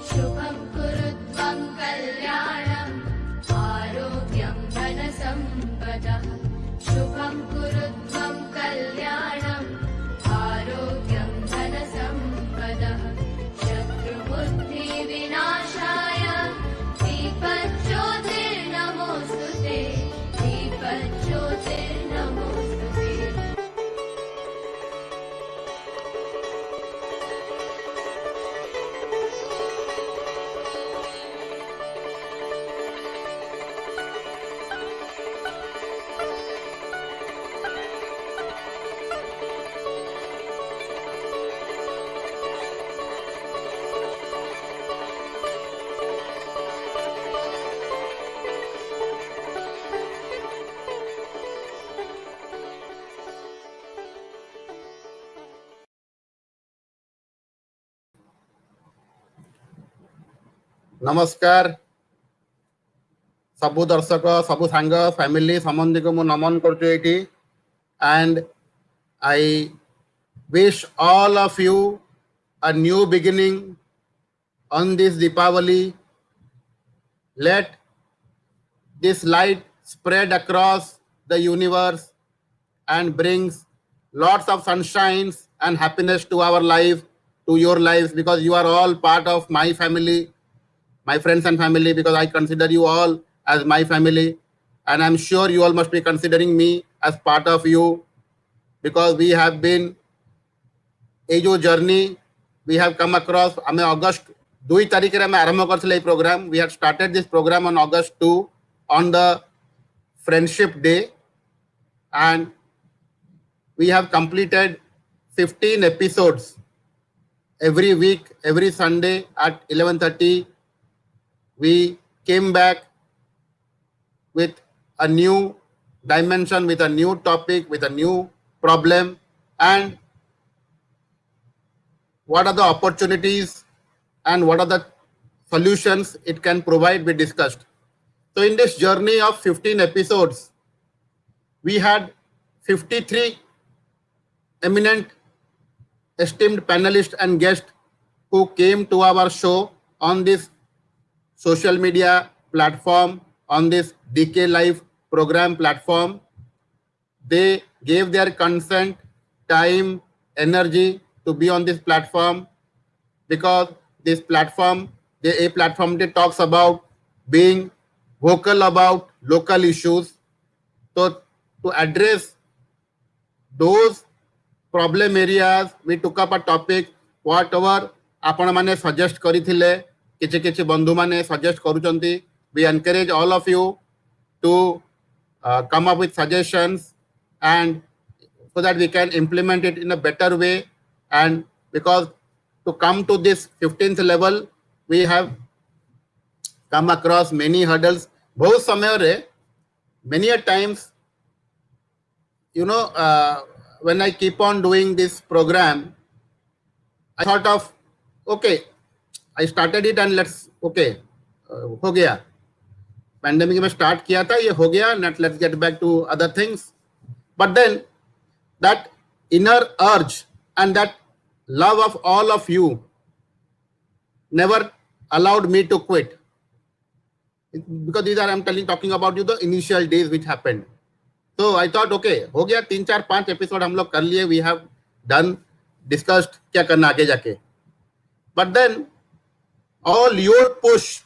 शुभं कुरुत्वं कल्याणम् आरोग्यं धनसम्पदः शुभं कुरुत्वं कल्याणम् आरोग्यं धनसम्पदः शत्रुबुद्धिविनाशाय दीपज्योतिर्नमोऽस्तु ते दीपज्योतिर्नमोऽस्तु ते नमस्कार सबु दर्शक सबु सांग फैमिली संबंधी को मु नमन करछु एठी and I wish all of you a new beginning on this Diwali. Let this light spread across the universe and brings lots of sunshines and happiness to our life, to your lives, because you are all part of my family, my friends and family, because I consider you all as my family, and I'm sure you all must be considering me as part of you, because we have been a journey we have come across. I mean, August 2 तारीख रे आरंभ करथिले program. We had started this program on August 2 on the Friendship Day, and we have completed 15 episodes every week, every Sunday at 11:30. We came back with a new dimension, with a new topic, with a new problem, and what are the opportunities and what are the solutions it can provide, we discussed. So in this journey of 15 episodes, we had 53 eminent esteemed panelists and guests who came to our show on this social media platform, on this DK Live program platform. They gave their consent, time, energy to be on this platform, because this platform, a platform that talks about being vocal about local issues. So to address those problem areas, we took up a topic, whatever आपण माने suggest करिथिले, किछि किछि बंधु माने suggest करूचंती. We encourage all of you to come up with suggestions, and so that we can implement it in a better way. And because to come to this 15th level, we have come across many hurdles. बहुत समय रे, many a times, you know, when I keep on doing this program, I thought of, okay, I started it and let's, okay, हो गया. Pandemic में start किया था, ये हो गया, let's get back to other things. But then that inner urge and that love of all of you never allowed me to quit, because these are, I'm talking about you, the initial days which happened. So I thought, okay, हो गया, 3-4-5 episode हम लोग कर लिए, we have done, discussed क्या करना आगे जाके. But then all your push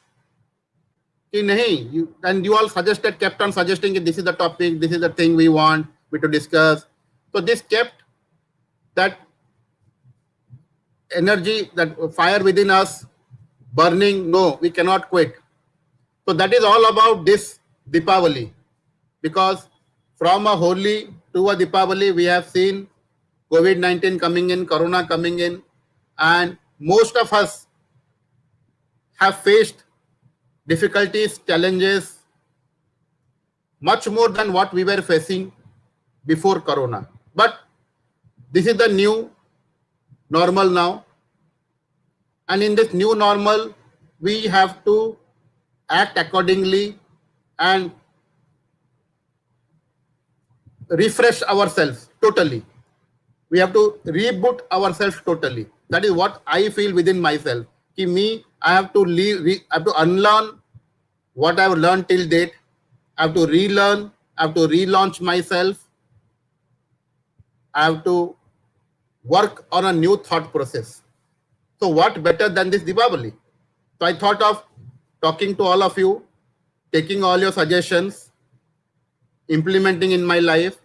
कि नहीं, and you all suggested, kept on suggesting that this is the topic, this is the thing we want we to discuss. So this kept that energy, that fire within us burning. No, we cannot quit. So that is all about this Diwali, because from a Holi to a Diwali, we have seen COVID-19 coming in, Corona coming in, and most of us have faced difficulties, challenges, much more than what we were facing before Corona. But this is the new normal now. And in this new normal, we have to act accordingly and refresh ourselves totally. We have to reboot ourselves totally. That is what I feel within myself. कि me, I have to I have to unlearn what I've learned till date. I have to relearn, I have to relaunch myself, I have to work on a new thought process. So what better than this Diwali? So I thought of talking to all of you, taking all your suggestions, implementing in my life.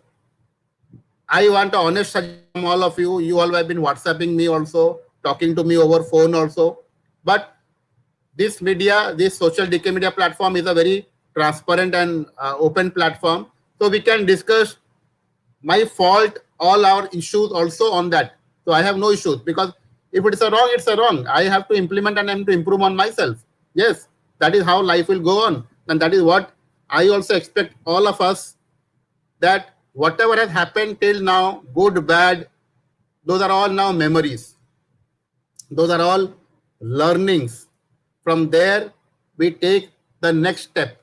I want a honest suggestion from all of you. You all have been WhatsApping me also, talking to me over phone also. But this media, this social decay media platform is a very transparent and open platform. So we can discuss my fault, all our issues also on that. So I have no issues because if it's a wrong, it's a wrong. I have to implement and I have to improve on myself. Yes, that is how life will go on. And that is what I also expect all of us, that whatever has happened till now, good, bad, those are all now memories. Those are all learnings. From there, we take the next step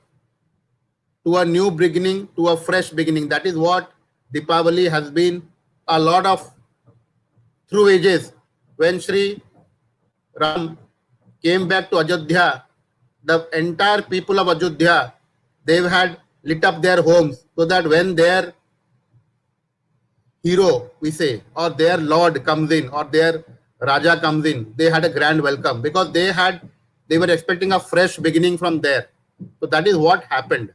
to a new beginning, to a fresh beginning. That is what Deepavali has been a lot of through ages. When Sri Ram came back to Ajodhya, the entire people of Ajodhya, they had lit up their homes so that when their hero, we say, or their lord comes in, or their Raja comes in, they had a grand welcome because they were expecting a fresh beginning from there. So that is what happened.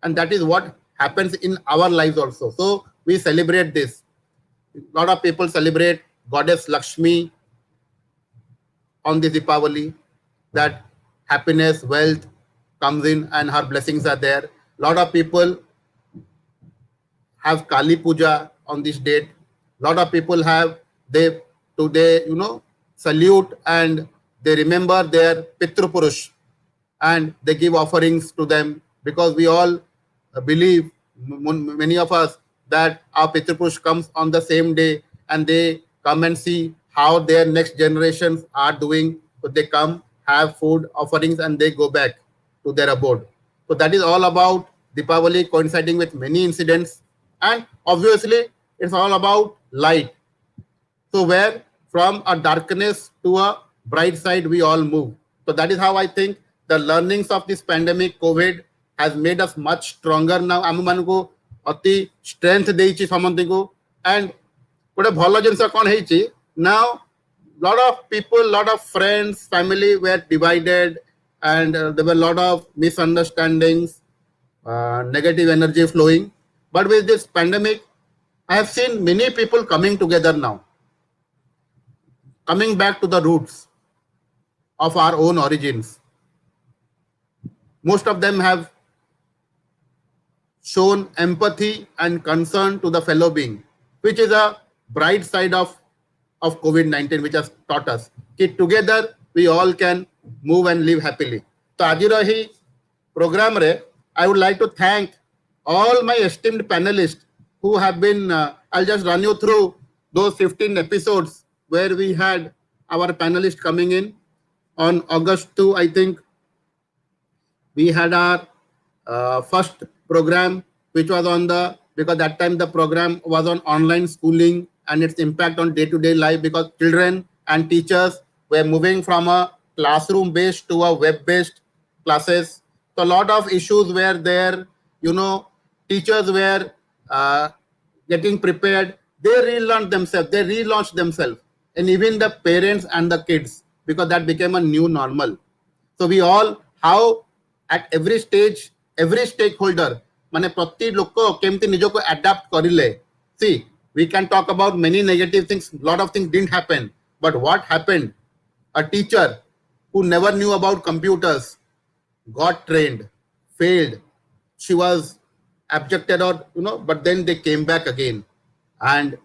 And that is what happens in our lives also. So we celebrate this. A lot of people celebrate Goddess Lakshmi on this Deepavali, that happiness, wealth comes in and her blessings are there. A lot of people have Kali Puja on this date. A lot of people have, they today, salute and they remember their Pitru Purush and they give offerings to them, because we all believe, many of us, that our Pitru Purush comes on the same day and they come and see how their next generations are doing. So they come, have food offerings and they go back to their abode. So that is all about Deepavali, coinciding with many incidents. And obviously, it's all about light. So where from a darkness to a bright side, we all move. So that is how I think the learnings of this pandemic, COVID, has made us much stronger now. आम मानकु अति strength देइछि समंतिको. And गोटे भलो जिनस कोन हेछि, now lot of people, lot of friends, family were divided, and there were a lot of misunderstandings, negative energy flowing. But with this pandemic, I have seen many people coming together now, coming back to the roots of our own origins. Most of them have shown empathy and concern to the fellow being, which is a bright side of COVID-19, which has taught us that together we all can move and live happily. So ajir hi program re, I would like to thank all my esteemed panelists who have been, I'll just run you through those 15 episodes where we had our panelists coming in. On August 2, I think, we had our first program, which was on because that time the program was on online schooling and its impact on day-to-day life, because children and teachers were moving from a classroom-based to a web-based classes. So a lot of issues were there. Teachers were getting prepared. They relearned themselves. They relaunched themselves. And even the parents and the kids, because that became a new normal. So we all, how at every stage, every stakeholder, माने प्रति लोक केमती निजो को adapt करिले. See, we can talk about many negative things. Lot of things didn't happen. But what happened? A teacher who never knew about computers got trained, failed. She was abjected, or but then they came back again and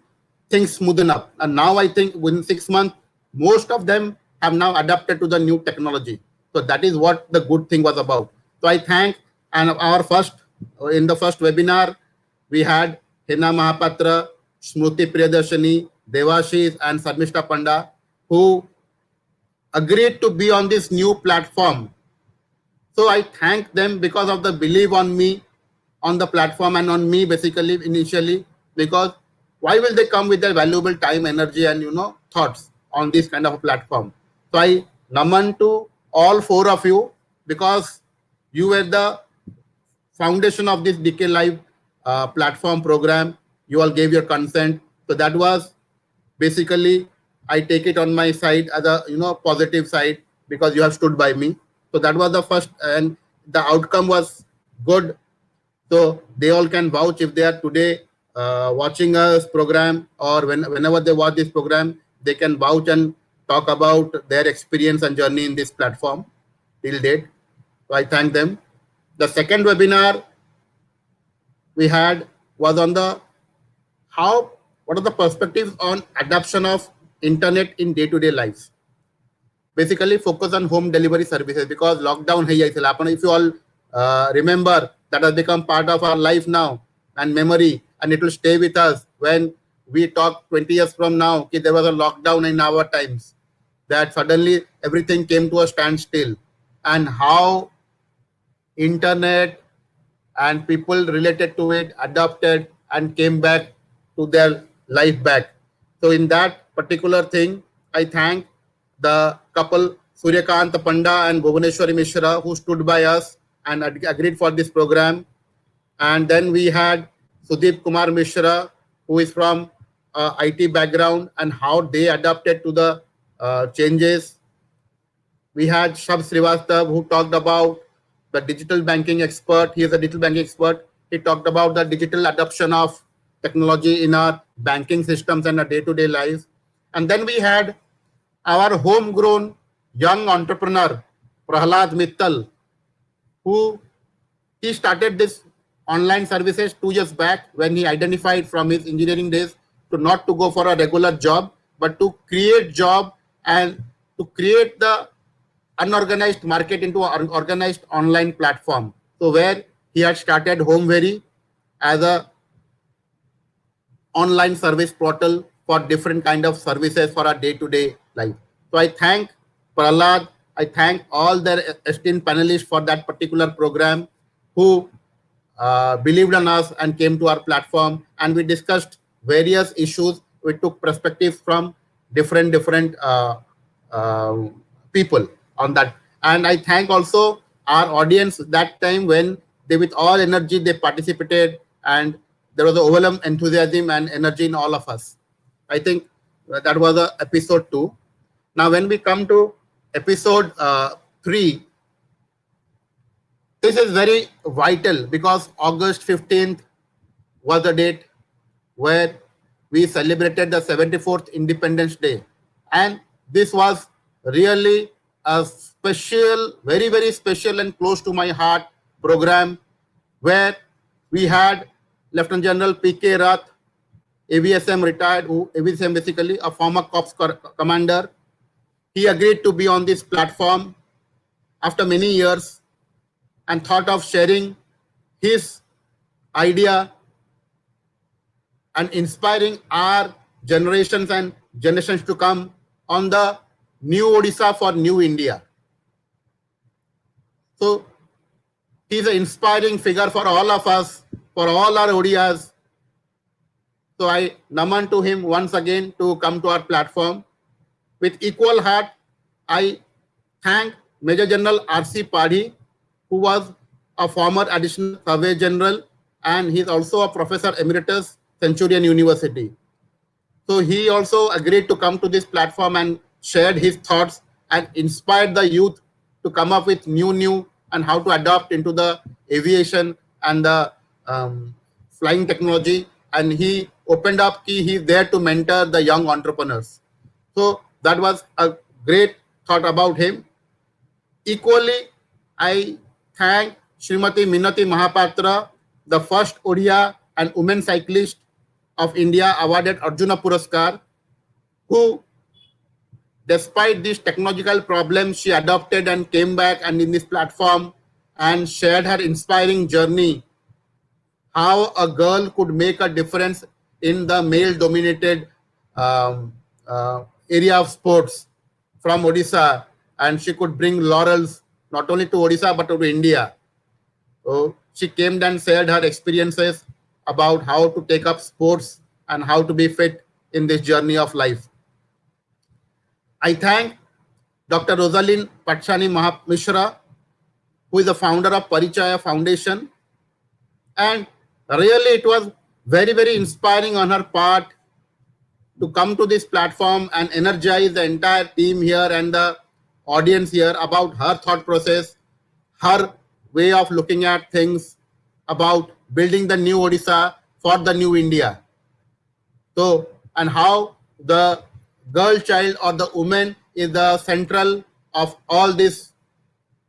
things smoothen up. And now I think within 6 months, most of them have now adapted to the new technology. So that is what the good thing was about. So I thank, and in the first webinar, we had Hina Mahapatra, Smruti Priyadarshini, Devashis and Sarmishta Panda, who agreed to be on this new platform. So I thank them because of the belief on me, on the platform, and on me basically initially, because why will they come with their valuable time, energy and thoughts on this kind of a platform? So I Naman to all four of you, because you were the foundation of this DK Live platform program. You all gave your consent. So that was basically, I take it on my side as a positive side, because you have stood by me. So that was the first, and the outcome was good. So they all can vouch if they are today watching us program, or whenever they watch this program, they can vouch and talk about their experience and journey in this platform till date. So I thank them. The second webinar we had was on the how what are the perspectives on adoption of internet in day-to-day lives. Basically focus on home delivery services, because lockdown hai jaisila. If you all remember, that has become part of our life now and memory, and it will stay with us when we talk 20 years from now ki there was a lockdown in our times, that suddenly everything came to a standstill, and how internet and people related to it adopted and came back to their life back. So in that particular thing, I thank the couple Suryakant Panda and Bhuvaneshwari Mishra, who stood by us and agreed for this program. And then we had Sudeep Kumar Mishra, who is from IT background, and how they adapted to the changes. We had Shab Srivastav, who talked about the digital banking expert. He is a digital banking expert. He talked about the digital adoption of technology in our banking systems and our day-to-day lives. And then we had our homegrown young entrepreneur, Prahlad Mittal, who he started this online services 2 years back, when he identified from his engineering days to not to go for a regular job, but to create job and to create the unorganized market into an organized online platform. So where he had started Homevery as a online service portal for different kind of services for our day-to-day life. So I thank Prahlad, I thank all the esteemed panelists for that particular program, who believed on us and came to our platform, and we discussed various issues. We took perspectives from different people on that. And I thank also our audience that time, when they with all energy they participated, and there was a overwhelming enthusiasm and energy in all of us. I think that was episode 2. Now when we come to episode 3, this is very vital, because August 15th was the date where we celebrated the 74th Independence Day. And this was really a special, very, very special and close to my heart program, where we had Lieutenant General P.K. Rath, AVSM retired, who AVSM basically a former corps commander. He agreed to be on this platform after many years, and thought of sharing his idea and inspiring our generations and generations to come on the new Odisha for new India. So he's an inspiring figure for all of us, for all our Odias. So I naman to him once again to come to our platform. With equal heart, I thank Major General R.C. Padhi, who was a former additional survey general, and he's also a professor emeritus, Centurion University. So he also agreed to come to this platform and shared his thoughts and inspired the youth to come up with new and how to adopt into the aviation and the flying technology. And he opened up key. He's there to mentor the young entrepreneurs. So that was a great thought about him. Equally, I thank Srimati Minati Mahapatra, the first Odia and women cyclist of India awarded Arjuna Puraskar, who, despite these technological problems, she adopted and came back and in this platform and shared her inspiring journey, how a girl could make a difference in the male-dominated area of sports from Odisha, and she could bring laurels not only to Odisha but to India. So she came and shared her experiences about how to take up sports and how to be fit in this journey of life. I thank Dr. Rosalind Patshani Mishra, who is the founder of Parichaya Foundation. And really, it was very, very inspiring on her part to come to this platform and energize the entire team here and the audience here about her thought process, her way of looking at things, about building the new Odisha for the new India. So, and how the girl child or the woman is the central of all this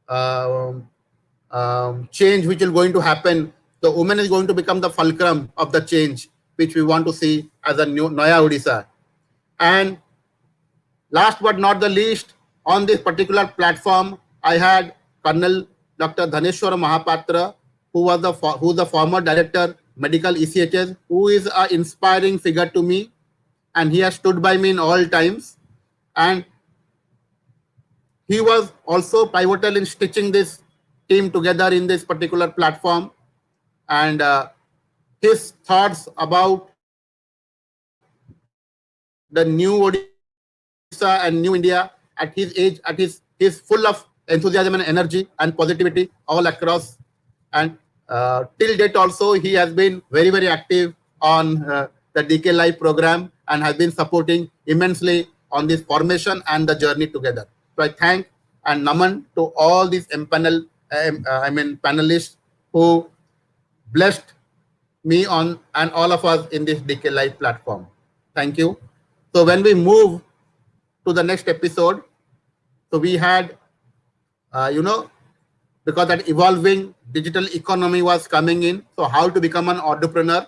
um, change which is going to happen. The woman is going to become the fulcrum of the change which we want to see as a new Naya Odisha. And last but not the least, on this particular platform, I had Colonel Dr. Dhaneshwar Mahapatra, who's the former director, medical ECHS, who is an inspiring figure to me, and he has stood by me in all times. And he was also pivotal in stitching this team together in this particular platform. And his thoughts about the new Odisha and new India at his age, he's full of enthusiasm and energy and positivity all across. And till date also, he has been very, very active on the DK Live program and has been supporting immensely on this formation and the journey together. So I thank and naman to all these panelists who blessed me on and all of us in this DK Live platform. Thank you. So when we move to the next episode, so we had, because that evolving digital economy was coming in, so how to become an entrepreneur.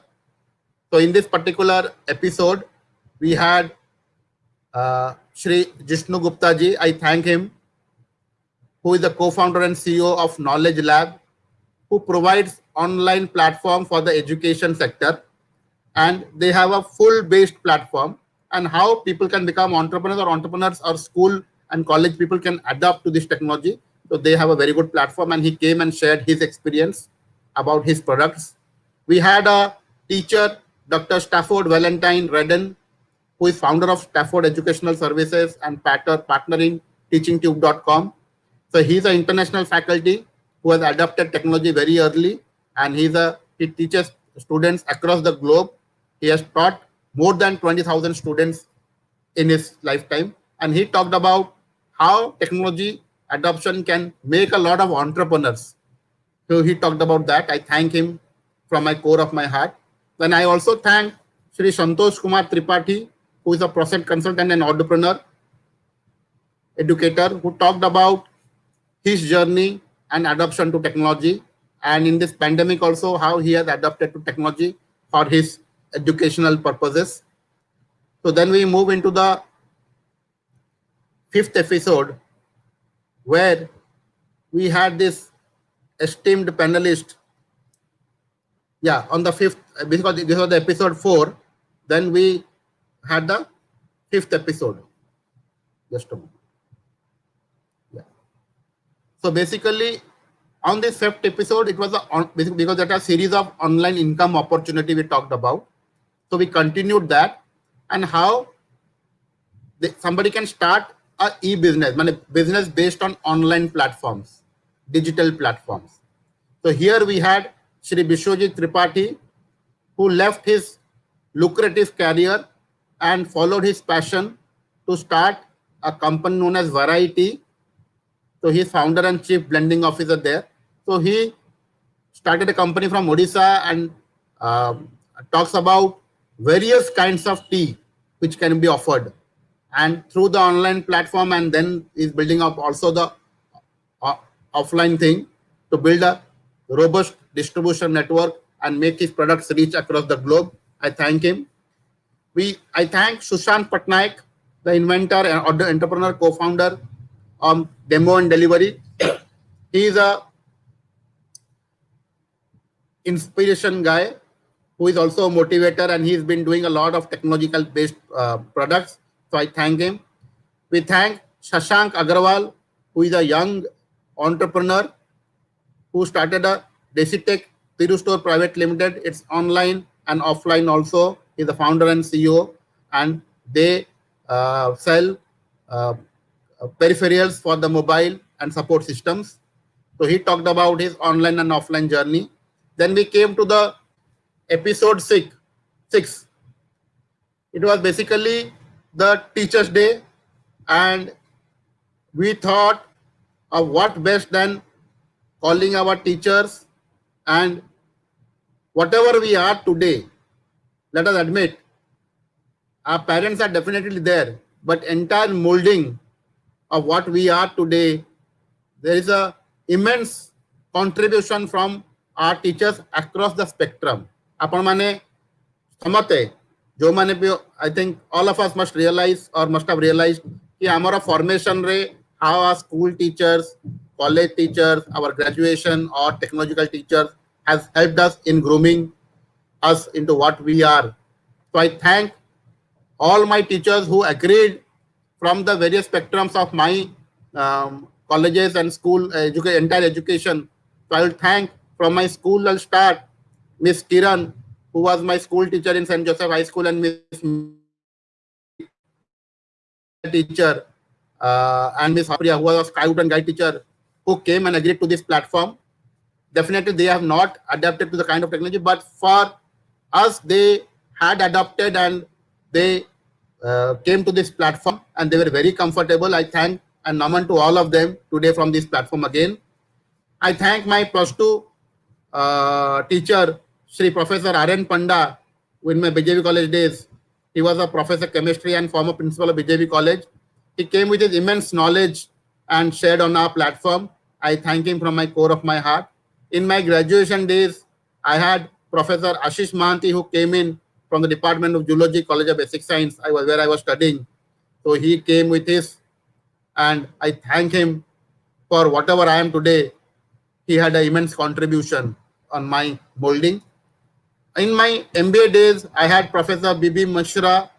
So in this particular episode, we had Shri Jishnu Gupta ji. I thank him, who is the co-founder and CEO of Knowledge Lab, who provides online platform for the education sector. And they have a full-based platform, and how people can become entrepreneurs or school and college people can adapt to this technology. So they have a very good platform, and he came and shared his experience about his products. We had a teacher, Dr. Stafford Valentine Redden, who is founder of Stafford Educational Services and partnering teachingtube.com. So he's an international faculty who has adopted technology very early, and he teaches students across the globe. He has taught more than 20,000 students in his lifetime, and he talked about how technology adoption can make a lot of entrepreneurs. So he talked about that. I thank him from my core of my heart. Then I also thank Sri Santosh Kumar Tripathi, who is a process consultant and entrepreneur educator, who talked about his journey and adoption to technology, and in this pandemic also how he has adapted to technology for his educational purposes. So then we move into the fifth episode, where we had this esteemed panelist. Yeah, on the fifth, because this was the episode 4, then we had the fifth episode. Just a moment. Yeah. So basically, on this fifth episode, it was because that a series of online income opportunity we talked about. So we continued that, and how somebody can start a e-business, business based on online platforms, digital platforms. So here we had Shri Bishwajit Tripathi, who left his lucrative career and followed his passion to start a company known as Variety. So he's founder and chief blending officer there. So he started a company from Odisha and talks about various kinds of tea which can be offered, and through the online platform, and then is building up also the offline thing to build a robust distribution network and make his products reach across the globe. I thank him. I thank Sushant Patnaik, the inventor or the entrepreneur co-founder of Demo and Delivery. He is a inspiration guy who is also a motivator, and he's been doing a lot of technological based products. So I thank him. We thank Shashank Agarwal, who is a young entrepreneur who started a Desitech Tiru Store Private Limited. It's online and offline also. He's the founder and CEO, and they sell peripherals for the mobile and support systems. So he talked about his online and offline journey. Then we came to the episode six. It was basically the Teachers' Day, and we thought of what best than calling our teachers, and whatever we are today, let us admit, our parents are definitely there, but entire molding of what we are today, there is a immense contribution from our teachers across the spectrum. आपण माने समझते जो माने भी I think all of us must realize or must have realized कि हमारा formation रे how our school teachers, college teachers, our graduation or technological teachers has helped us in grooming us into what we are. So I thank all my teachers who agreed from the various spectrums of my colleges and school entire education. So I will thank from my school. I'll start Miss Kiran, who was my school teacher in St. Joseph High School, and Miss Meera, who was my entire teacher, and Miss Hapriya, who was a scout and guide teacher, who came and agreed to this platform. Definitely, they have not adapted to the kind of technology, but for us, they had adopted and they came to this platform and they were very comfortable. I thank and naman to all of them today from this platform again. I thank my plus two teacher, Sri Professor R.N. Panda, in my BJV College days. He was a professor chemistry and former principal of BJV College. He came with his immense knowledge and shared on our platform. I thank him from my core of my heart. In my graduation days, I had Professor Ashish Mahanti, who came in from the Department of Zoology, College of Basic Science, where I was studying. So he came with his, and I thank him for whatever I am today. He had an immense contribution on my molding. In my MBA days, I had Professor B.B. Mishra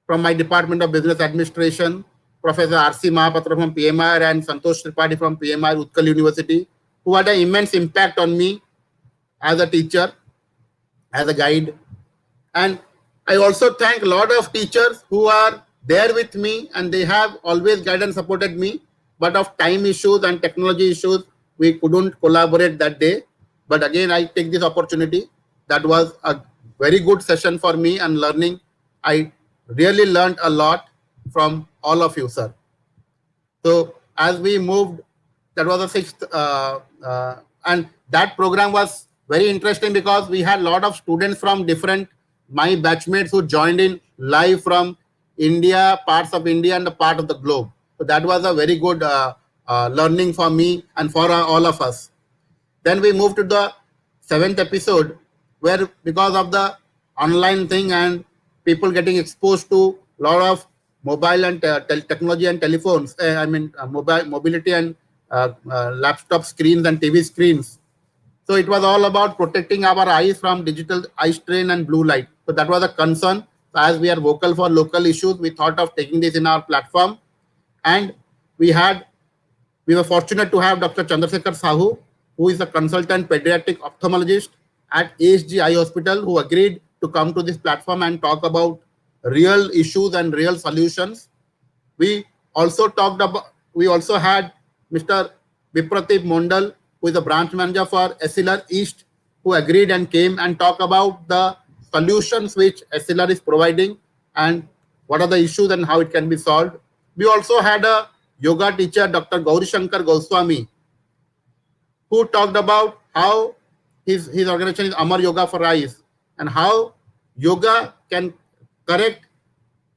from my Department of Business Administration, Professor R.C. Mahapatra from PMR, and Santosh Tripathi from PMR, Utkal University, who had an immense impact on me as a teacher, as a guide. And I also thank a lot of teachers who are there with me and they have always guided and supported me. But of time issues and technology issues, we couldn't collaborate that day. But again, I take this opportunity. That was a very good session for me and learning. I really learned a lot from all of you, sir. So as we moved, that was the sixth, and that program was very interesting because we had a lot of students from different, my batchmates who joined in live from India, parts of India and the part of the globe. So that was a very good learning for me and for all of us. Then we moved to the seventh episode where because of the online thing and people getting exposed to a lot of mobile and technology and telephones, mobility and laptop screens and TV screens. So it was all about protecting our eyes from digital eye strain and blue light. So that was a concern. So as we are vocal for local issues, we thought of taking this in our platform. And we were fortunate to have Dr. Chandrasekhar Sahu, who is a consultant pediatric ophthalmologist at ASG Eye Hospital, who agreed to come to this platform and talk about real issues and real solutions. We also had Mr. Vipradeep Mondal, who is a branch manager for SLR East, who agreed and came and talk about the solutions which SLR is providing and what are the issues and how it can be solved. We also had a yoga teacher, Dr. Gauri Shankar Goswami, who talked about how his organization is Amar Yoga for Eyes and how yoga can correct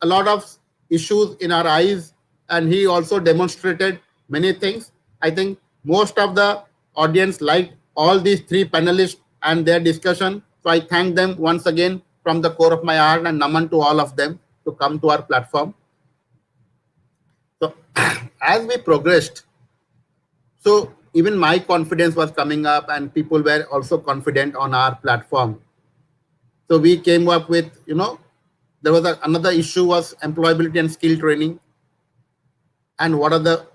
a lot of issues in our eyes. And he also demonstrated many things. I think most of the audience liked all these three panelists and their discussion. So I thank them once again from the core of my heart and naman to all of them to come to our platform. So as we progressed, so even my confidence was coming up and people were also confident on our platform. So we came up with, there was another issue was employability and skill training. And what are the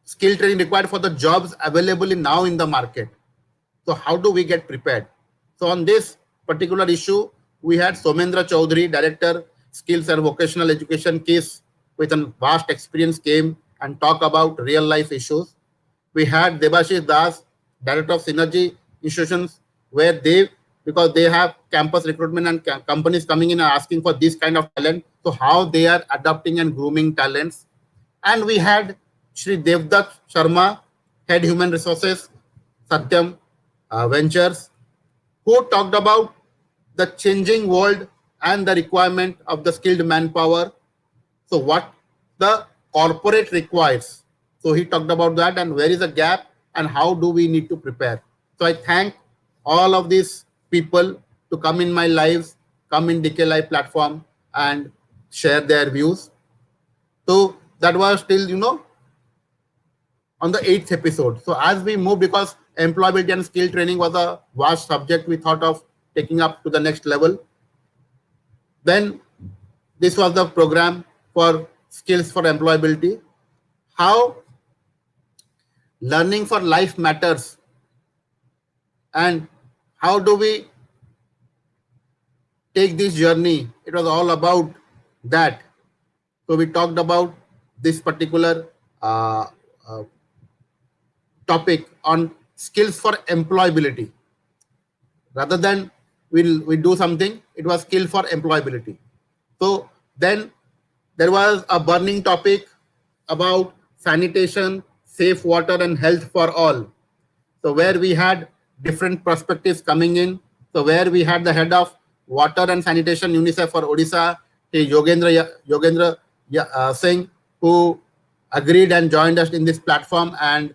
skill training required for the jobs available now in the market? So how do we get prepared? So on this particular issue, we had Somendra Chaudhary, Director, skills and vocational education case with a vast experience came and talk about real life issues. We had Debashish Das, director of Synergy Institutions, where they, because they have campus recruitment and companies coming in and asking for this kind of talent, so how they are adopting and grooming talents. And we had Shri Devdutt Sharma, head human resources, Satyam Ventures, who talked about the changing world and the requirement of the skilled manpower. So what the corporate requires. So he talked about that and where is the gap and how do we need to prepare. So I thank all of these people to come in my lives, come in DK Live platform and share their views. So that was still, on the 8th episode. So as we move, because employability and skill training was a vast subject, we thought of taking up to the next level. Then this was the program for skills for employability. How learning for life matters and how do we take this journey. It was all about that. So we talked about this particular topic on skills for employability. Rather than we do something, it was skill for employability. So then there was a burning topic about sanitation, safe water and health for all. So where we had different perspectives coming in. So where we had the head of water and sanitation UNICEF for Odisha, Yogendra Singh, who agreed and joined us in this platform, and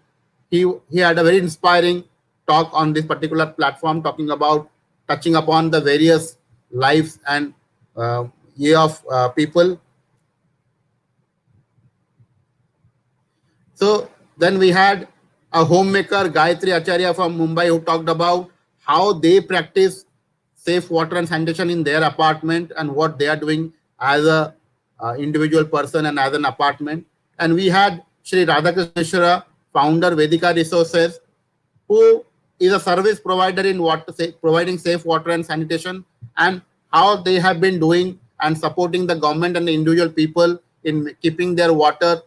he had a very inspiring talk on this particular platform, talking about touching upon the various lives and of people. So then we had a homemaker, Gayatri Acharya from Mumbai, who talked about how they practice safe water and sanitation in their apartment and what they are doing as a individual person and as an apartment. And we had Shri Radhakrishna Mishra, founder Vedika Resources, who is a service provider in providing safe water and sanitation, and how they have been doing and supporting the government and the individual people in keeping their water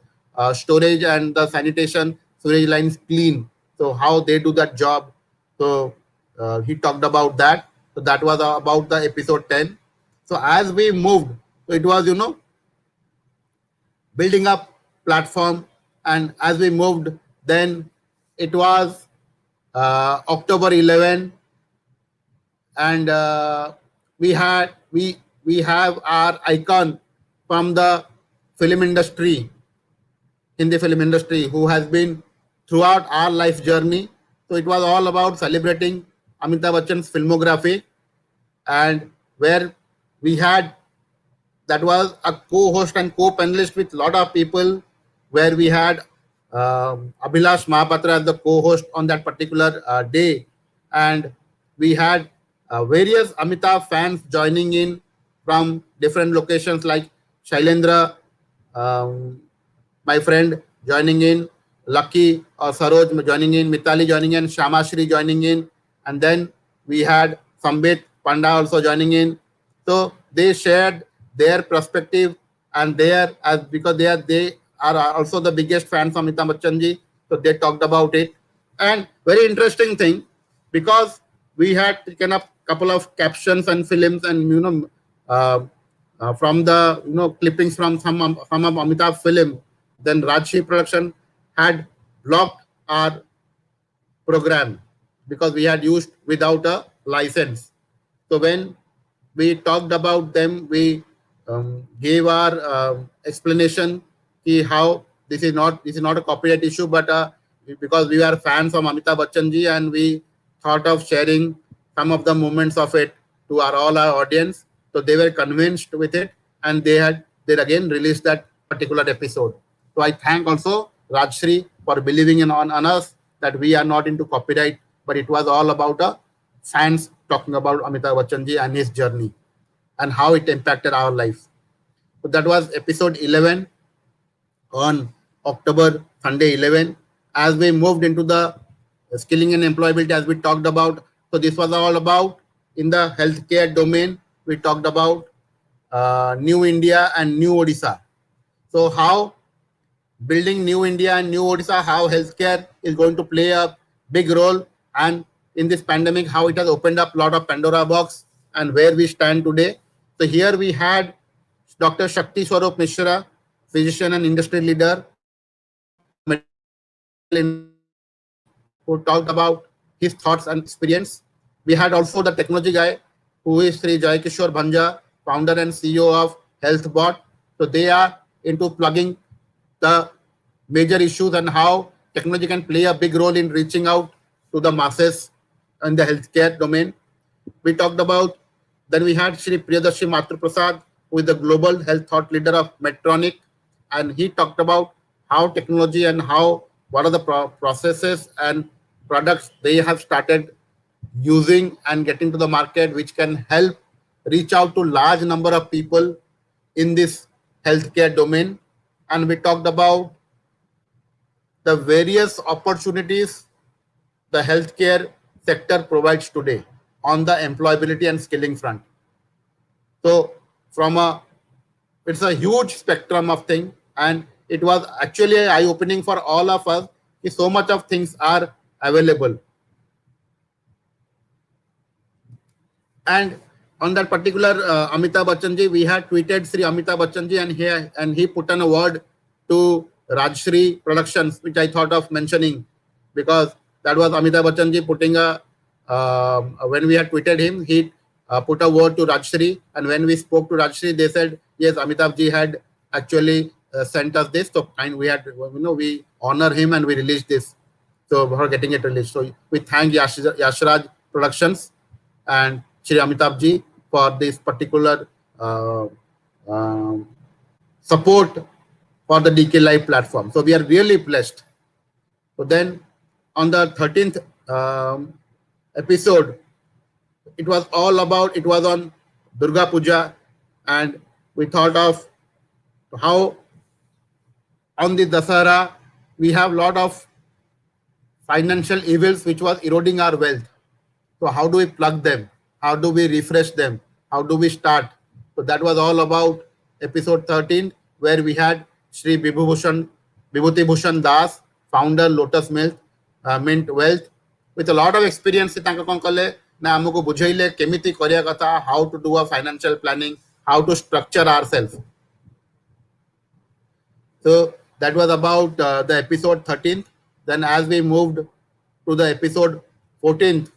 storage and the sanitation sewage lines clean. So how they do that job. So he talked about that. So that was about the episode 10. So as we moved, so it was, building up platform, and as we moved, then it was October 11, and we have our icon from the film industry, Hindi film industry, who has been throughout our life journey. So it was all about celebrating Amitabh Bachchan's filmography, and where we had, that was a co-host and co-panelist with a lot of people, where we had Abhilash Mahapatra as the co-host on that particular day, and we had various Amitabh fans joining in from different locations, like Shailendra, my friend, joining in, Lucky or Saroj joining in, Mitali joining in, Shamashri joining in, and then we had Sambit Panda also joining in. So they shared their perspective, and because they are also the biggest fans of Amitabh Bachchan ji, so they talked about it. And very interesting thing, because we had taken up couple of captions and films and from the clippings from some of Amitabh film, then Rajshri production had blocked our program because we had used without a license. So when we talked about them, we gave our explanation how this is not a copyright issue, but because we are fans of Amitabh Bachchan ji, and we thought of sharing some of the moments of it to all our audience. So they were convinced with it, and they again released that particular episode. So I thank also Rajshri for believing on us that we are not into copyright, but it was all about fans talking about Amitabh Bachchan ji and his journey and how it impacted our lives. So that was episode 11 on October Sunday 11. As we moved into the skilling and employability, as we talked about, so this was all about in the healthcare domain. We talked about New India and New Odisha. So how building New India and New Odisha, how healthcare is going to play a big role, and in this pandemic, how it has opened up a lot of Pandora box and where we stand today. So here we had Dr. Shakti Swarup Mishra, physician and industry leader from medical industry, who talked about his thoughts and experience. We had also the technology guy, who is Sri Jai Kishore Bhanja, founder and CEO of HealthBot. So they are into plugging the major issues and how technology can play a big role in reaching out to the masses in the healthcare domain. We talked about, then we had Shri Priyadarshi Matru Prasad, who is the global health thought leader of Medtronic, and he talked about how technology and how what are the processes and products they have started using and getting to the market, which can help reach out to large number of people in this healthcare domain. And we talked about the various opportunities the healthcare sector provides today on the employability and skilling front. So from a, it's a huge spectrum of things, and it was actually eye opening for all of us. So much of things are available. And on that particular Amitabh Bachchanji, we had tweeted Sri Amitabh Bachchanji, and he put on a word to Rajshri Productions, which I thought of mentioning, because that was Amitabh Bachchanji putting a when we had tweeted him, he put a word to Rajshri, and when we spoke to Rajshri, they said yes, Amitabh ji had actually sent us this, so and we had, we honor him and we released this, so for getting it released. So we thank Yashraj Productions and Shri Amitabh ji for this particular support for the DK Live platform. So we are really blessed. So then on the 13th episode, it was all about, it was on Durga Puja, and we thought of how on the Dasara we have a lot of financial evils which was eroding our wealth. So how do we plug them? How do we refresh them? How do we start? So that was all about episode 13, where we had Sri Vibhuti Bhushan Das, founder Lotus Mint Wealth, with a lot of experience. How to do a financial planning, how to structure ourselves. So that was about the episode 13th. Then as we moved to the episode 14th,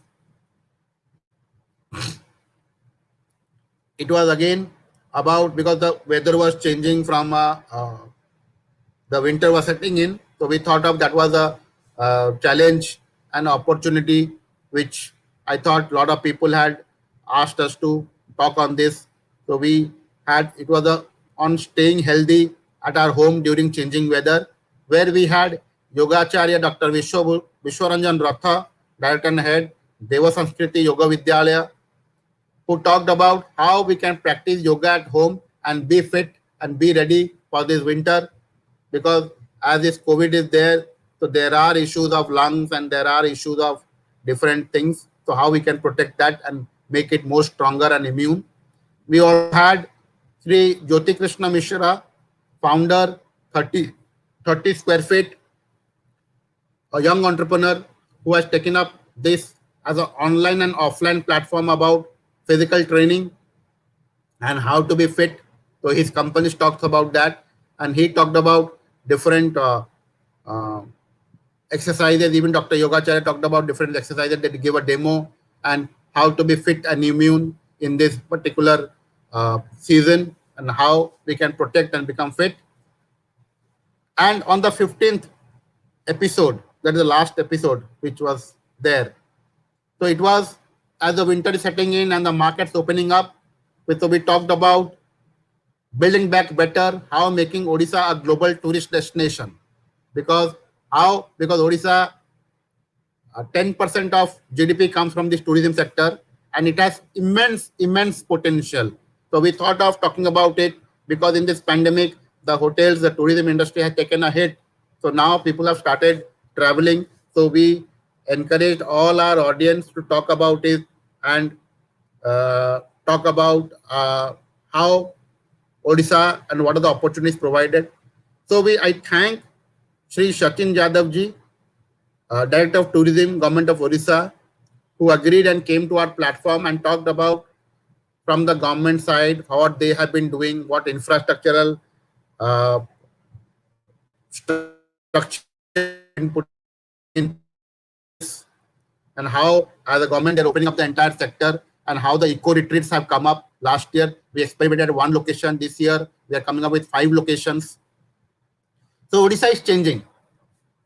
it was again about, because the weather was changing from the winter was setting in, so we thought of that was a challenge and opportunity, which I thought a lot of people had asked us to talk on this. So we had, it was a on staying healthy at our home during changing weather, where we had Yogacharya Dr. Vishwaranjan Ratha, Director and Head, Deva Sanskriti Yoga Vidyalaya, who talked about how we can practice yoga at home and be fit and be ready for this winter, because as this COVID is there, so there are issues of lungs and there are issues of different things. So how we can protect that and make it more stronger and immune. We also had Sri Jyoti Krishna Mishra, founder 30 Square Feet, a young entrepreneur who has taken up this as an online and offline platform about physical training and how to be fit. So his company talks about that, and he talked about different uh, exercises. Even Dr. Yogacharya talked about different exercises that he gave a demo, and how to be fit and immune in this particular season, and how we can protect and become fit. And on the 15th episode, that is the last episode which was there. So it was as the winter is setting in and the markets opening up. So we talked about building back better, how making Odisha a global tourist destination. Because how? Because Odisha, 10% of GDP comes from this tourism sector, and it has immense potential. So we thought of talking about it, because in this pandemic, the hotels, the tourism industry has taken a hit. So now people have started traveling. So we encouraged all our audience to talk about it, and talk about how Odisha and what are the opportunities provided. So I thank Sri Shakin Jadhav ji, Director of Tourism, Government of Odisha, who agreed and came to our platform and talked about from the government side what they have been doing, what infrastructural structure and how as a government they're opening up the entire sector and how the eco retreats have come up. Last year we experimented at one location. This year we are coming up with 5 locations. So Odisha is changing.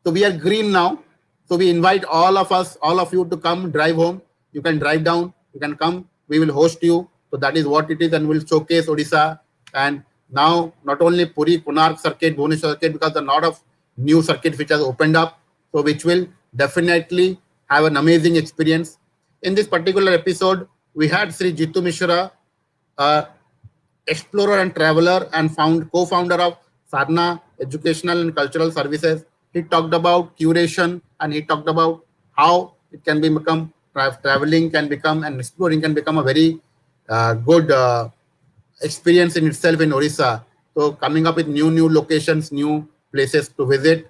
So we are green now. So we invite all of us, all of you to come drive home. You can drive down, you can come, we will host you. So that is what it is, and we'll showcase Odisha. And now not only Puri, Konark circuit, Bhubaneswar circuit, because a lot of new circuits which has opened up, so which will definitely have an amazing experience. In this particular episode, we had Sri Jitu Mishra, explorer and traveler and co-founder of Sarna Educational and Cultural Services. He talked about curation and he talked about how it can be become traveling can become and exploring can become a very good experience in itself in Orissa. So coming up with new locations, new places to visit.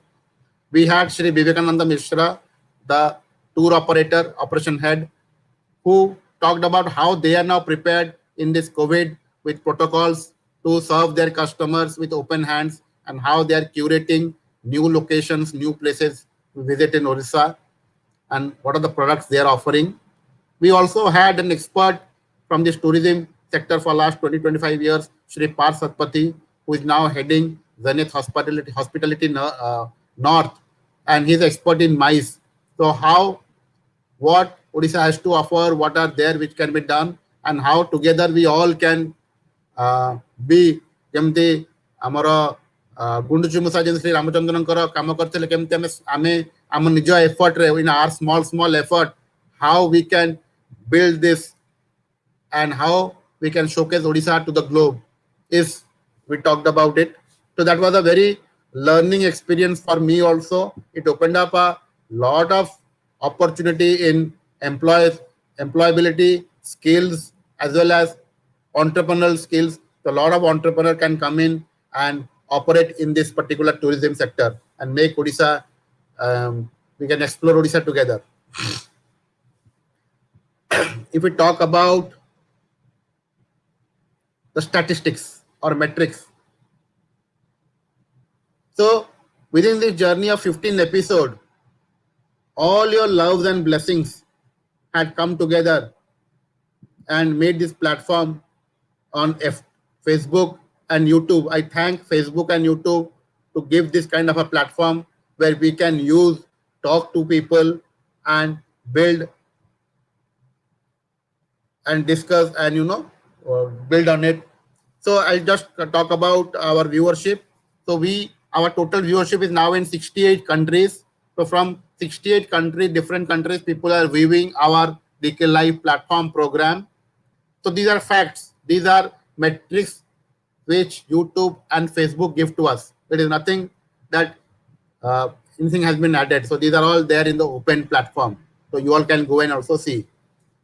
We had Shri Vivekananda Mishra, the tour operator, operation head, who talked about how they are now prepared in this COVID with protocols to serve their customers with open hands and how they are curating new locations, new places to visit in Orissa and what are the products they are offering. We also had an expert from this tourism sector for last 20-25 years, Shri Par Satpathy, who is now heading Zenith Hospitality North, and he's expert in MICE. So how what Odisha has to offer, what are there which can be done, and how together we all can be केमती आमर गुंडुचुमुसा जेन श्री रामचंद्रनकर काम करथिले केमती आमे आम निज effort रे इन are small effort how we can build this and how we can showcase Odisha to the globe is we talked about it. So that was a very learning experience for me also. It opened up a lot of opportunity in employability skills as well as entrepreneurial skills. So a lot of entrepreneur can come in and operate in this particular tourism sector and make Odisha, we can explore Odisha together. If we talk about the statistics or metrics, so within this journey of 15 episodes, all your loves and blessings had come together and made this platform on Facebook and YouTube. I thank Facebook and YouTube to give this kind of a platform where we can use, talk to people and build and discuss and build on it. So I'll just talk about our viewership. So our total viewership is now in 68 countries. So from 68 countries, different countries, people are viewing our DK Live platform program. So these are facts. These are metrics which YouTube and Facebook give to us. There is nothing that anything has been added. So these are all there in the open platform. So you all can go and also see.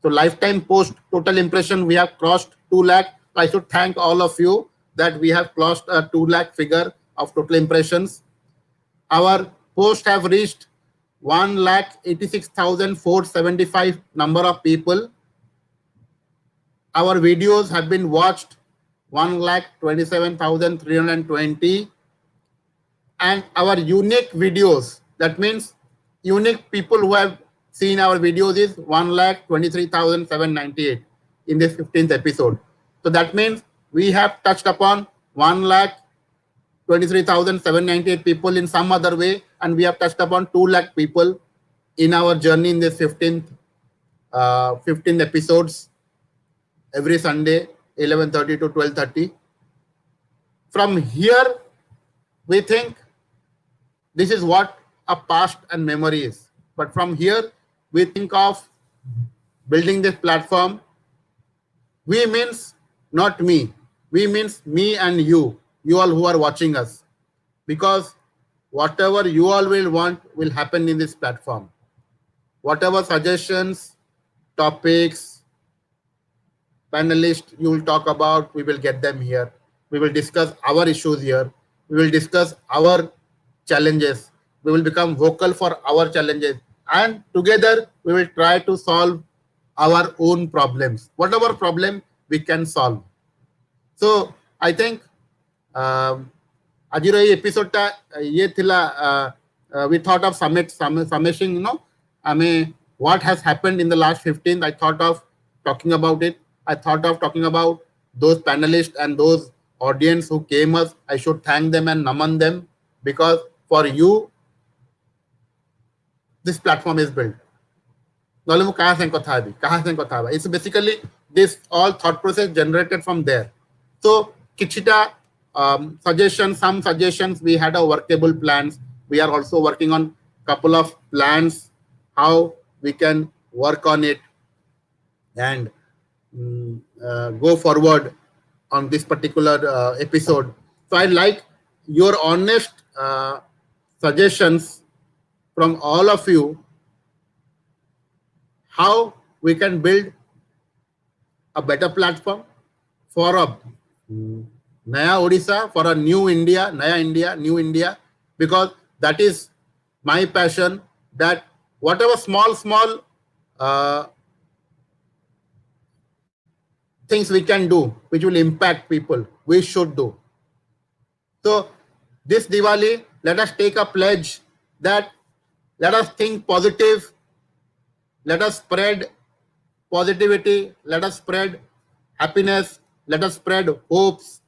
So lifetime post total impression, we have crossed 2 lakh. I should thank all of you that we have crossed a 2 lakh figure of total impressions. Our posts have reached 1,86,475 number of people. Our videos have been watched 1,27,320. And our unique videos, that means unique people who have seen our videos is 1,23,798 in this 15th episode. So that means we have touched upon 1,23,798 people in some other way, and we have touched upon 2 lakh people in our journey in this 15 episodes every Sunday, 11:30 to 12:30. From here, we think this is what a past and memory is. But from here, we think of building this platform. We means not me. We means me and you all who are watching us. Because whatever you all will want will happen in this platform. Whatever suggestions, topics, panelists you will talk about, we will get them here. We will discuss our issues here. We will discuss our challenges. We will become vocal for our challenges. And together, we will try to solve our own problems. Whatever problem we can solve. So I think ଆଜିର ଏଇ ଏପିସୋଡଟା ଇଏ ଥିଲା we thought of summation, I mean, what has happened in the last 15. I thought of talking about it. I thought of talking about those panelists and those audience who came us. I should thank them and naman them, because for you this platform is built. ନହେଲେ ମୁଁ କାହା ସାଙ୍ଗେ କଥା ହେବି, କାହା ସାଙ୍ଗେ କଥା ହେବା? It's basically this all thought process generated from there. So kichita suggestions, some suggestions. We had a workable plans. We are also working on couple of plans how we can work on it and go forward on this particular episode. So I like your honest suggestions from all of you, how we can build a better platform for a Naya Odisha, for a new India, Naya India, new India, because that is my passion, that whatever small things we can do which will impact people, we should do. So this Diwali, let us take a pledge that let us think positive, let us spread positivity, let us spread happiness, let us spread hopes,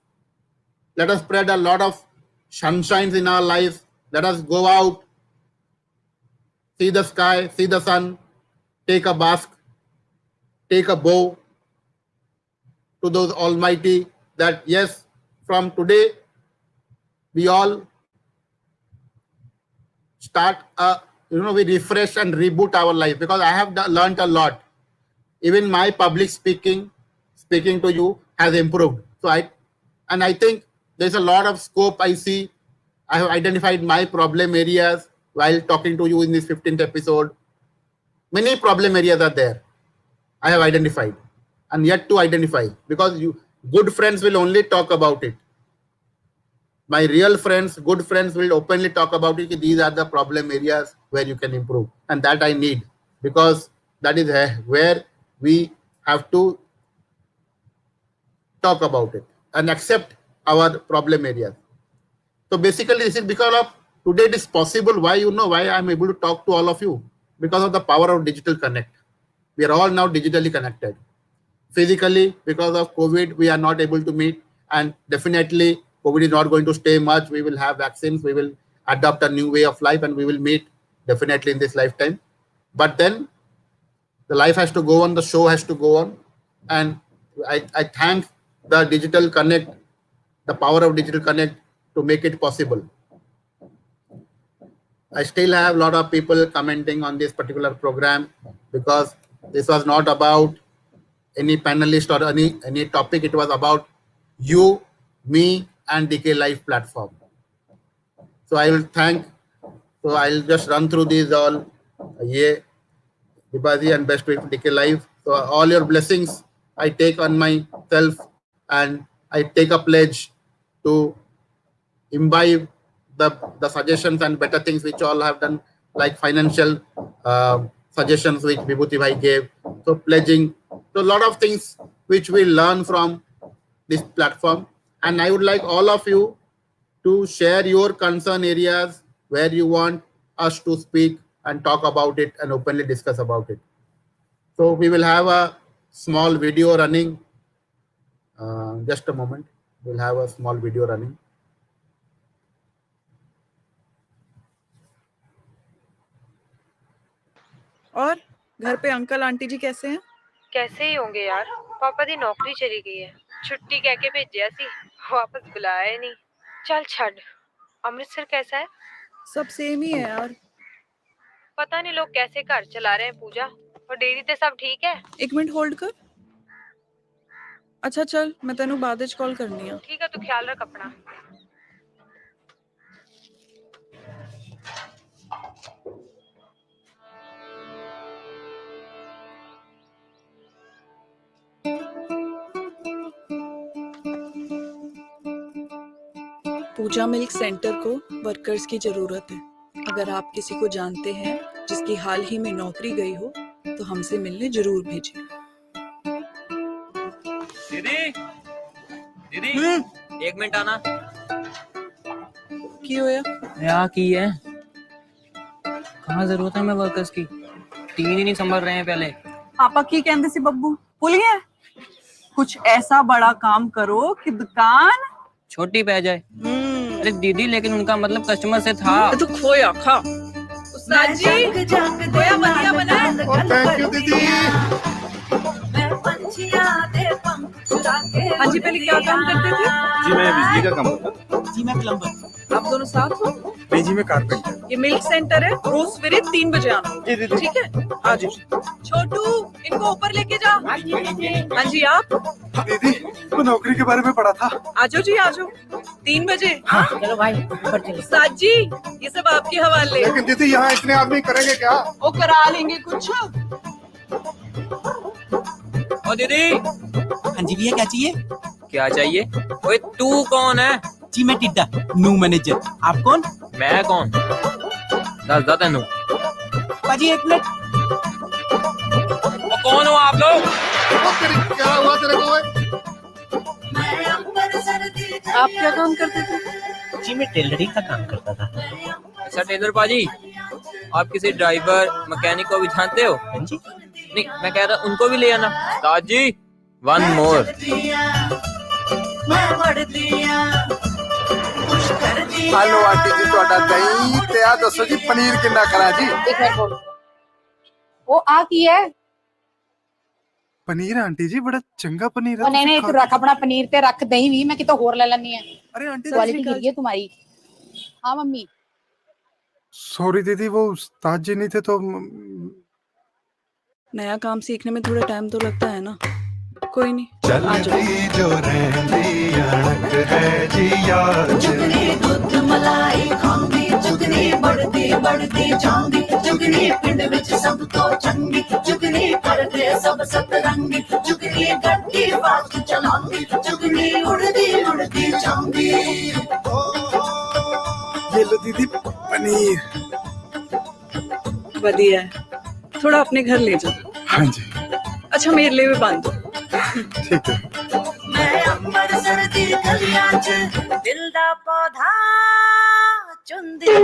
let us spread a lot of sunshines in our lives. Let us go out, see the sky, see the sun, take a bath, take a bow to those Almighty, that yes, from today we all start we refresh and reboot our life, because I have learned a lot. Even my public speaking to you has improved. So I think there's a lot of scope I see. I have identified my problem areas while talking to you in this 15th episode. Many problem areas are there. I have identified and yet to identify, because good friends will only talk about it. My real friends, good friends will openly talk about it. These are the problem areas where you can improve, and that I need, because that is where we have to talk about it and accept our problem areas. So basically, this is because of today it is possible. Why I'm able to talk to all of you? Because of the power of digital connect. We are all now digitally connected. Physically, because of COVID, we are not able to meet, and definitely COVID is not going to stay much. We will have vaccines. We will adopt a new way of life, and we will meet definitely in this lifetime. But then the life has to go on. The show has to go on, and I thank the digital connect, the power of digital connect to make it possible. I still have a lot of people commenting on this particular program, because this was not about any panelist or any topic. It was about you, me, and DK Live platform. So I will thank. So I'll just run through these all. Yeah, Dibaji and best way to DK Live. So all your blessings I take on myself, and I take a pledge to imbibe the suggestions and better things which all have done, like financial suggestions which Vibhuti Bhai gave. So pledging, so a lot of things which we learn from this platform. And I would like all of you to share your concern areas where you want us to speak and talk about it and openly discuss about it. So we will have a small video running. Just a moment. We'll have a small video running. और घर पे uncle aunty जी कैसे हैं? कैसे ही होंगे यार, पापा दी नौकरी चली गई है, छुट्टी कह के भेजा सी, वापस बुलाया ही नहीं। चल छड़। अमृतसर कैसा है? सब सेम ही है यार। पता नहीं लोग कैसे घर चला रहे हैं पूजा, और डेयरी ते सब ठीक है? एक मिनट होल्ड कर। अच्छा चल, मैं तेनू बाद विच कॉल करनी है। ठीक है, तू ख्याल रख अपना। पूजा मिल्क सेंटर को वर्कर्स की जरूरत है। अगर आप किसी को जानते हैं जिसकी हाल ही में नौकरी गई हो तो हमसे मिलने जरूर भेजें। दीदी दीदी एक मिनट आना। की होया? क्या की है? कहाँ जरूरत है मैं वर्कर्स की? 3 ही नहीं संभल रहे हैं पहले। पापा की कहते सी बब्बू भूल गया? कुछ ऐसा बड़ा काम करो कि दुकान छोटी पै जाए। अरे दीदी लेकिन उनका मतलब कस्टमर से था। तो खोया खा। उस्ताद जी खोया बढ़िया बना है। थैंक यू दीदी। हाँ जी, पहले क्या काम करते थे? जी मैं बिजली का काम करता हूँ। जी मैं प्लम्बर। आप दोनों साथ हो? नहीं जी मैं कारपेंटर। ये मिल्क सेंटर है, रोज सवेरे 3 बजे आना। जी दीदी। ठीक है, आ जाओ। छोटू इनको ऊपर लेके जा। हाँ जी आप? दीदी वो नौकरी के बारे में पढ़ा था। आ जाओ जी, आ जाओ 3 बजे। हाँ। चलो भाई ऊपर चलो। उस्ताद जी ये सब आपके हवाले। लेकिन दीदी यहाँ इतने आदमी करेंगे क्या? वो करा लेंगे कुछ। ओ दीदी हाँ जी भैया क्या चाहिए? क्या चाहिए? ओए तू कौन है? जी मैं टिड्डा न्यू मैनेजर। आप कौन? मैं कौन? दस तेनू। पाजी एक मिनट। ओ कौन हो आप लोग? क्या हुआ तेरे को? आप क्या काम करते थे? जी मैं टेलरिंग का काम करता था। अच्छा टेलर पाजी, आप किसी ड्राइवर मैकेनिक को भी जानते हो? हाँ जी। नहीं मैं कह रहा उनको भी ले आना। उस्ताद जी 1 मोर। हेलो आंटी जी ਤੁਹਾਡਾ ਦਹੀਂ ਤੇ ਆ ਦੱਸੋ ਜੀ ਪਨੀਰ ਕਿੰਨਾ ਕਰਾਂ ਜੀ? एक मिनट बोलो वो आ की है पनीर आंटी जी बड़ा चंगा पनीर है। ओ नहीं नहीं तू रख अपना पनीर ते रख दही भी मैं कितो होर ले लेनी है अरे आंटी क्वालिटी गिर गई है तुम्हारी। हाँ मम्मी सॉरी दीदी वो उस्ताद जी नहीं थे तो नया काम सीखने में थोड़ा टाइम तो लगता है ना। कोई नहीं, आ जाओ। चलती जो रहंदी अणक है जी याद। जुगनी दुध मलाई खांदी जुगनी बढ़ती बढ़ती जांदी जुगनी पिंड विच सब तो चंगी जुगनी करदे सब सतरंगी जुगनी गड्डी बात चलांदी जुगनी उड़दी उड़दी जांदी। ये लो दीदी पनीर। बढ़िया है, थोड़ा अपने घर ले जाओ। हाँ जी अच्छा मेरे लिए भी बांध दो। ठीक है। मैं अंबर सर्दी गलियां च दिल दा पौधा चुंदी।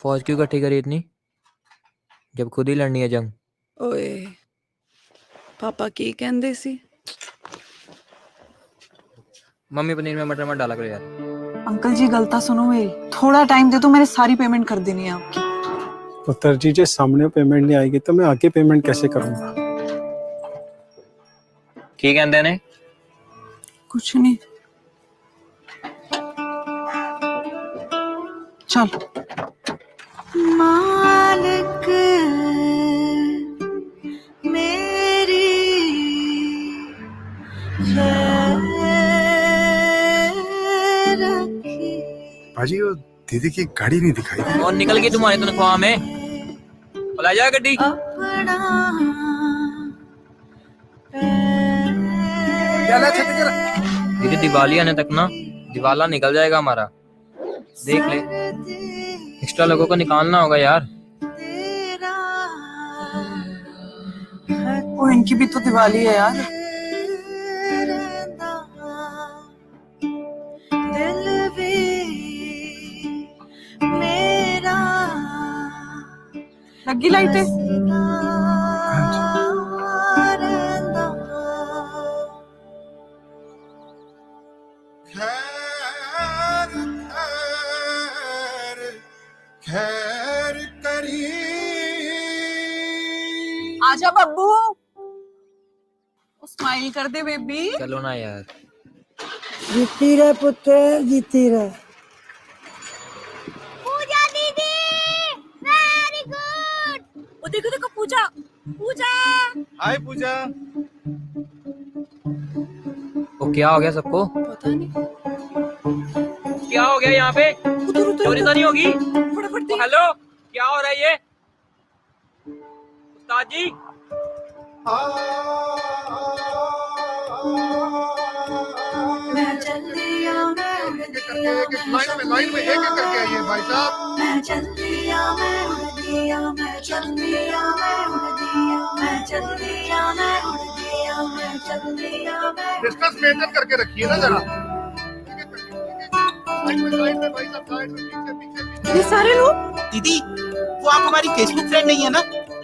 फौज क्यों इकट्ठी करी इतनी जब खुद ही लड़नी है जंग? ओए पापा की कहंदे सी? मम्मी पनीर में मटर मत डाला करो यार। अंकल जी गलता सुनो मेरी, थोड़ा टाइम दे दो, मैंने सारी पेमेंट कर देनी है आपकी। पुत्र जी जो सामने पेमेंट नहीं आएगी तो मैं आगे पेमेंट कैसे करूंगा? की कहंदे ने? कुछ नहीं, चल। मालिक मेरी भाजी वो दीदी की गाड़ी नहीं दिखाई दी। और निकल गई तुम्हारी तनख्वाह में। बुला जा गड्डी। दीदी दिवाली आने तक ना दिवाला निकल जाएगा हमारा। देख ले, एक्स्ट्रा लोगों को निकालना होगा यार। ओ इनकी भी तो दिवाली है यार। दिल भी मेरा लगी लाइटें? खैर करी। आजा बब्बू, स्माइल कर दे बेबी। चलो ना यार। जीती रहे पुत्र जीती रहे। पूजा दीदी वेरी गुड। वो देखो देखो पूजा पूजा। हाय पूजा। वो क्या हो गया सबको? पता नहीं क्या हो गया यहाँ पे? चोरी तो नहीं होगी? फटाफट देख। हेलो क्या हो रहा है ये? उस्ताद जी करके एक लाइन में एक करके आइए भाई साहब। मैं चल दिया, मैं उड़ दिया, मैं चल दिया, मैं उड़ दिया, मैं चल दिया, मैं उड़ दिया, मैं चल दिया, मैं डिस्टेंस मेंटेन करके रखिए ना जरा। साइड में भाई साहब, साइड में पीछे ये सारे लोग दीदी, वो आप हमारी फेसबुक फ्रेंड नहीं है ना,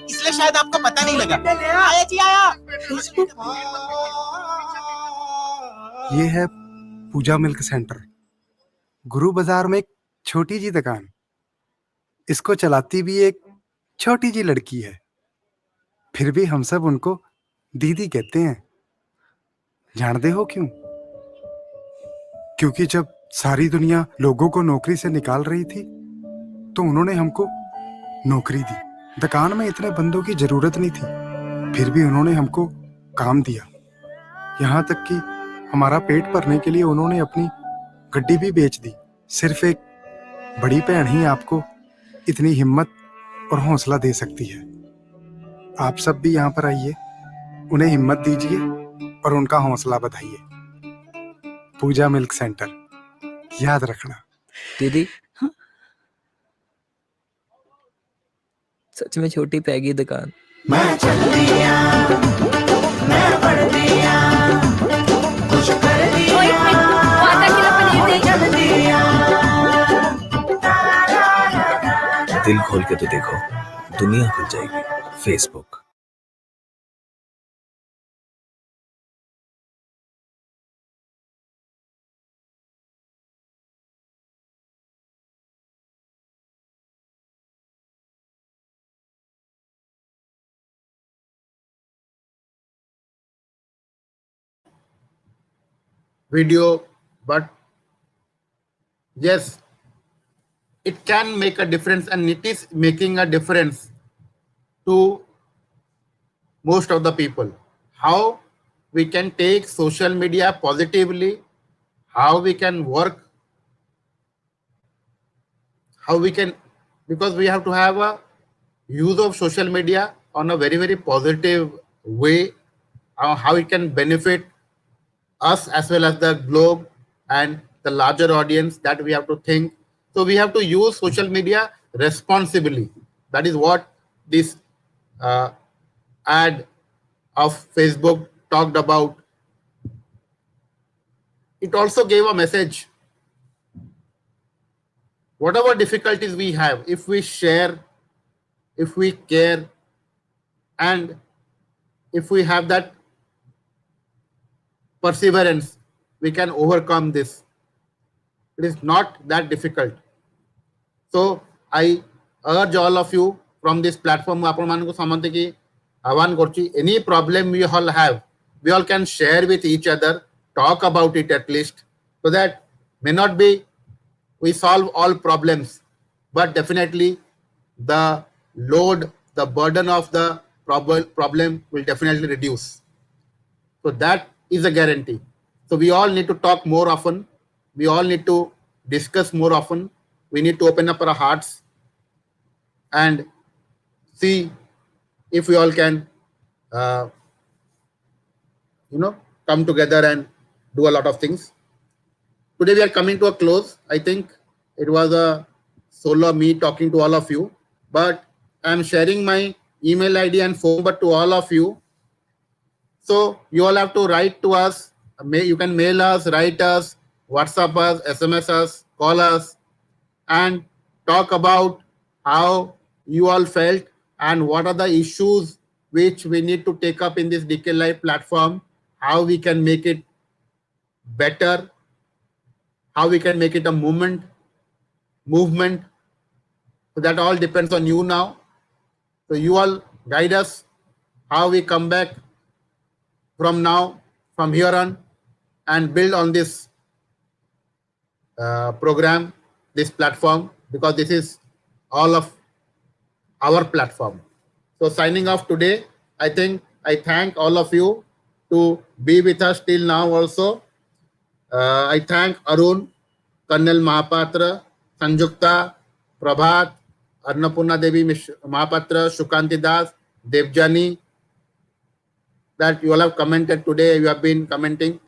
इसलिए शायद आपको पता नहीं लगा। आया जी आया। ये है पूजा मिल्क सेंटर, गुरु बाजार में एक छोटी जी दुकान। इसको चलाती भी एक छोटी जी लड़की है, फिर भी हम सब उनको दीदी कहते हैं। जानते हो क्यों? क्योंकि जब सारी दुनिया लोगों को नौकरी से निकाल रही थी तो उन्होंने हमको नौकरी दी। दुकान में इतने बंदों की जरूरत नहीं थी, फिर भी उन्होंने हमको काम दिया। यहाँ तक कि हमारा पेट भरने के लिए उन्होंने अपनी गड्डी भी बेच दी। सिर्फ एक बड़ी बहन ही आपको इतनी हिम्मत और हौसला दे सकती है। आप सब भी यहाँ पर आइए, उन्हें हिम्मत दीजिए और उनका हौसला बढ़ाइए। पूजा मिल्क सेंटर, याद रखना। दीदी, सच में छोटी पैगी दुकान। मैं चल दिया, मैं बढ़ दिया, कुछ कर दिया, मैं चल दिया। दिल खोल के तो देखो, दुनिया खुल जाएगी। Facebook. video, but yes, it can make a difference, and it is making a difference to most of the people. How we can take social media positively, how we can work, how we can, because we have to have a use of social media on a very, very positive way, how it can benefit us as well as the globe and the larger audience, that we have to think. So we have to use social media responsibly. That is what this ad of Facebook talked about. It also gave a message. Whatever difficulties we have, if we share, if we care, and if we have that perseverance, we can overcome this. It is not that difficult. So I urge all of you from this platform, any problem we all have, we all can share with each other, talk about it at least, so that may not be we solve all problems, but definitely the load, the burden of the problem will definitely reduce. So that is a guarantee. So we all need to talk more often. We all need to discuss more often. We need to open up our hearts and see if we all can, come together and do a lot of things. Today we are coming to a close. I think it was a solo me talking to all of you, but I am sharing my email ID and phone number to all of you. So you all have to write to us. You can mail us, write us, WhatsApp us, SMS us, call us, and talk about how you all felt and what are the issues which we need to take up in this DK Live platform, how we can make it better, how we can make it a movement. So that all depends on you now. So you all guide us how we come back from now, from here on, and build on this program, this platform, because this is all of our platform. So signing off today, I thank all of you to be with us till now also. I thank Arun, Colonel Mahapatra, Sanjukta, Prabhat, Annapurna Devi Mahapatra, Shukanti Das, Devjani, that you all have commented today. You have been commenting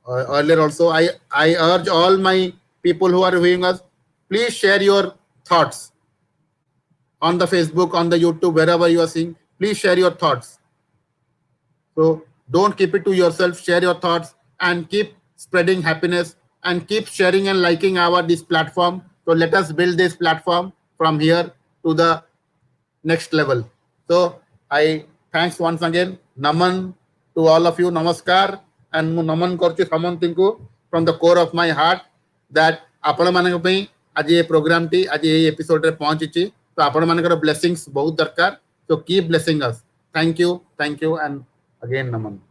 earlier also. I urge all my people who are viewing us, please share your thoughts on the Facebook, on the YouTube, wherever you are seeing. Please share your thoughts. So don't keep it to yourself. Share your thoughts and keep spreading happiness and keep sharing and liking this platform. So let us build this platform from here to the next level. So I thanks once again. Naman to all of you. Namaskar. And mu naman korchu samantinku from the core of my heart that ଆପଣ ମାନଙ୍କ ପାଇଁ ଆଜି ଏ programme ଟି ଆଜି এই episode ରେ ପହଞ୍ଚିଛି ତ ଆପଣ ମାନଙ୍କର ବ୍ଲେସିଂସ୍ ବହୁତ ଦରକାର। So keep blessing us. Thank you and again Naman.